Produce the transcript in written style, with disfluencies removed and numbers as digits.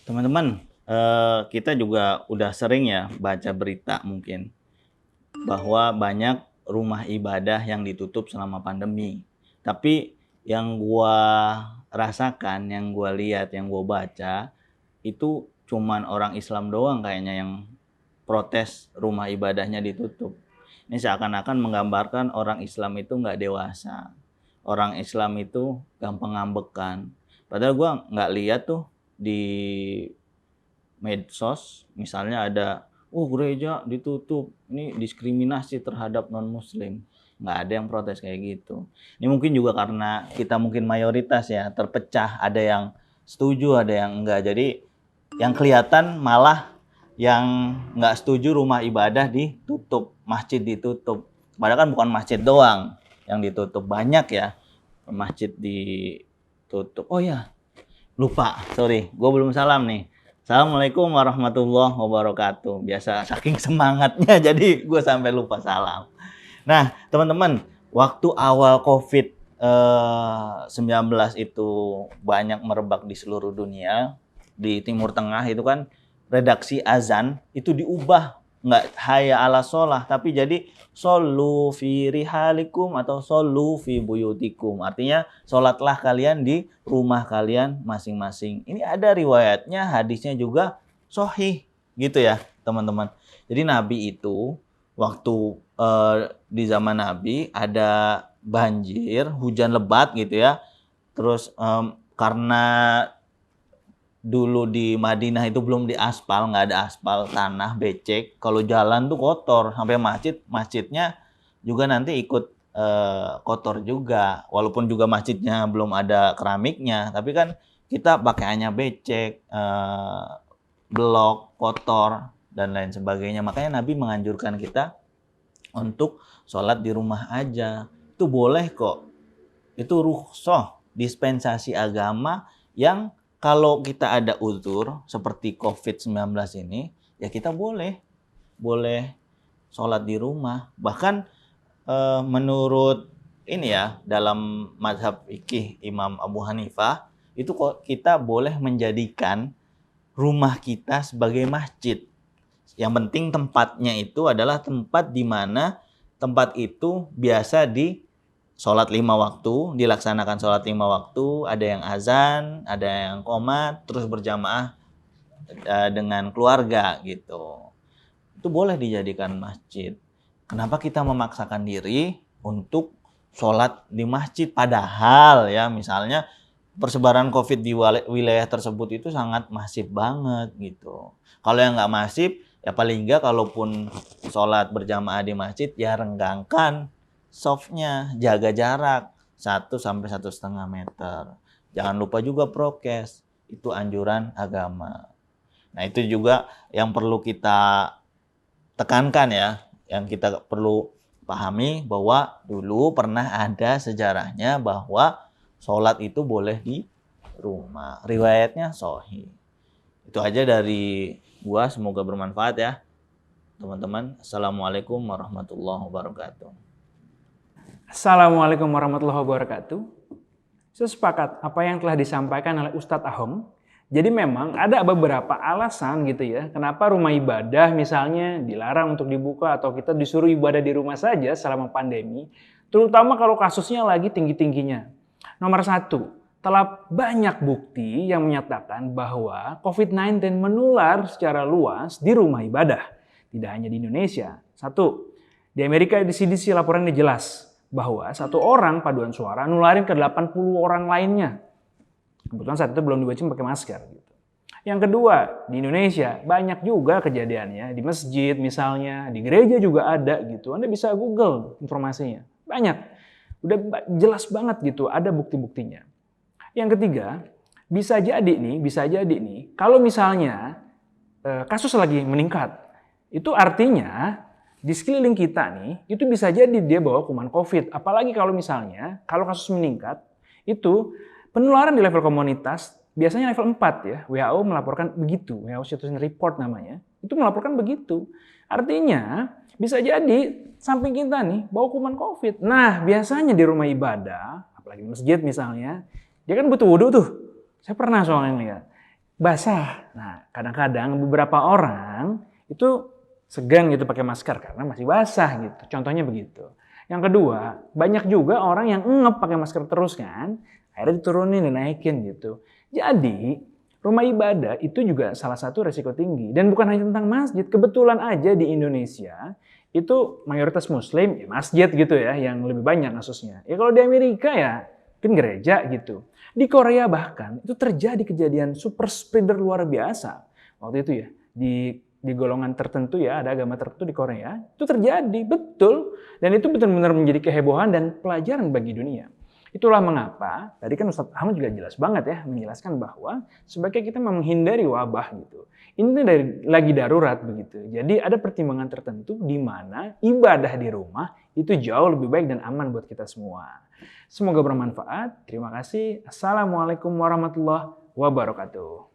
Teman-teman, kita juga udah sering ya baca berita mungkin bahwa banyak rumah ibadah yang ditutup selama pandemi. Tapi yang gua rasakan, yang gua lihat, yang gua baca itu cuman orang Islam doang kayaknya yang protes rumah ibadahnya ditutup. Ini seakan-akan menggambarkan orang Islam itu nggak dewasa. Orang Islam itu gampang ngambekan. Padahal gua nggak lihat tuh di medsos misalnya ada, oh gereja ditutup, ini diskriminasi terhadap non muslim. Nggak ada yang protes kayak gitu. Ini mungkin juga karena kita mungkin mayoritas ya, terpecah, ada yang setuju ada yang enggak. Jadi yang kelihatan malah yang nggak setuju rumah ibadah ditutup, masjid ditutup. Padahal kan bukan masjid doang yang ditutup, banyak ya masjid ditutup. Oh ya, lupa, sorry, gue belum salam nih. Assalamualaikum warahmatullahi wabarakatuh. Biasa saking semangatnya jadi gue sampai lupa salam. Nah, teman-teman, waktu awal COVID-19 itu banyak merebak di seluruh dunia, di Timur Tengah itu kan redaksi azan itu diubah, nggak hayya ala sholah, tapi jadi shollu fi rihalikum atau shollu fi buyutikum. Artinya sholatlah kalian di rumah kalian masing-masing. Ini ada riwayatnya, hadisnya juga sahih gitu ya teman-teman. Jadi Nabi itu waktu di zaman Nabi ada banjir, hujan lebat gitu ya. Terus karena dulu di Madinah itu belum diaspal, nggak ada aspal, tanah becek. Kalau jalan tuh kotor, sampai masjidnya juga nanti ikut kotor juga. Walaupun juga masjidnya belum ada keramiknya, tapi kan kita pakaiannya becek, blok, kotor, dan lain sebagainya. Makanya Nabi menganjurkan kita untuk sholat di rumah aja. Itu boleh kok. Itu rukhsah, dispensasi agama yang kalau kita ada uzur seperti COVID-19 ini, ya kita boleh sholat di rumah. Bahkan menurut ini ya, dalam mazhab fikih Imam Abu Hanifah, itu kok kita boleh menjadikan rumah kita sebagai masjid. Yang penting tempatnya itu adalah tempat di mana tempat itu biasa di sholat 5 waktu, dilaksanakan sholat 5 waktu, ada yang azan, ada yang qomat, terus berjamaah dengan keluarga gitu. Itu boleh dijadikan masjid. Kenapa kita memaksakan diri untuk sholat di masjid? Padahal ya misalnya persebaran COVID di wilayah tersebut itu sangat masif banget gitu. Kalau yang nggak masif, ya paling nggak kalaupun sholat berjamaah di masjid, ya renggangkan softnya, jaga jarak 1 sampai 1,5 meter. Jangan lupa juga prokes, itu anjuran agama. Nah itu juga yang perlu kita tekankan ya, yang kita perlu pahami bahwa dulu pernah ada sejarahnya bahwa sholat itu boleh di rumah. Riwayatnya sahih. Itu aja dari gua, semoga bermanfaat ya teman-teman. Assalamualaikum warahmatullahi wabarakatuh. Assalamualaikum warahmatullahi wabarakatuh. Saya sepakat apa yang telah disampaikan oleh Ustadz Ahong. Jadi memang ada beberapa alasan gitu ya, kenapa rumah ibadah misalnya dilarang untuk dibuka atau kita disuruh ibadah di rumah saja selama pandemi, terutama kalau kasusnya lagi tinggi-tingginya. Nomor satu, telah banyak bukti yang menyatakan bahwa COVID-19 menular secara luas di rumah ibadah. Tidak hanya di Indonesia. Satu, di Amerika di CDC laporannya jelas bahwa satu orang paduan suara nularin ke 80 orang lainnya. Kebetulan saat itu belum diwajibkan pakai masker. Gitu. Yang kedua, di Indonesia banyak juga kejadiannya. Di masjid misalnya, di gereja juga ada gitu. Anda bisa Google informasinya. Banyak. Udah jelas banget gitu, ada bukti-buktinya. Yang ketiga, bisa jadi nih, kalau misalnya kasus lagi meningkat, itu artinya di sekeliling kita nih, itu bisa jadi dia bawa kuman COVID. Apalagi kalau misalnya, kalau kasus meningkat, itu penularan di level komunitas biasanya level 4 ya. WHO melaporkan begitu. WHO Situation Report namanya. Itu melaporkan begitu. Artinya bisa jadi samping kita nih bawa kuman COVID. Nah biasanya di rumah ibadah, apalagi masjid misalnya, dia kan butuh wudhu tuh. Saya pernah soalnya lihat. basah. Nah, kadang-kadang beberapa orang itu segan gitu pakai masker karena masih basah gitu. Contohnya begitu. Yang kedua, banyak juga orang yang ngep pakai masker terus kan, akhirnya diturunin dan naikin gitu. Jadi, rumah ibadah itu juga salah satu resiko tinggi. Dan bukan hanya tentang masjid, kebetulan aja di Indonesia itu mayoritas muslim, ya masjid gitu ya, yang lebih banyak kasusnya. Ya kalau di Amerika ya mungkin gereja gitu. Di Korea bahkan itu terjadi kejadian super spreader luar biasa. Waktu itu ya, di golongan tertentu ya, ada agama tertentu di Korea, itu terjadi, betul. Dan itu benar-benar menjadi kehebohan dan pelajaran bagi dunia. Itulah mengapa, tadi kan Ustadz Ahmad juga jelas banget ya, menjelaskan bahwa sebaiknya kita menghindari wabah gitu. Ini lagi darurat begitu. Jadi ada pertimbangan tertentu di mana ibadah di rumah itu jauh lebih baik dan aman buat kita semua. Semoga bermanfaat. Terima kasih. Assalamualaikum warahmatullahi wabarakatuh.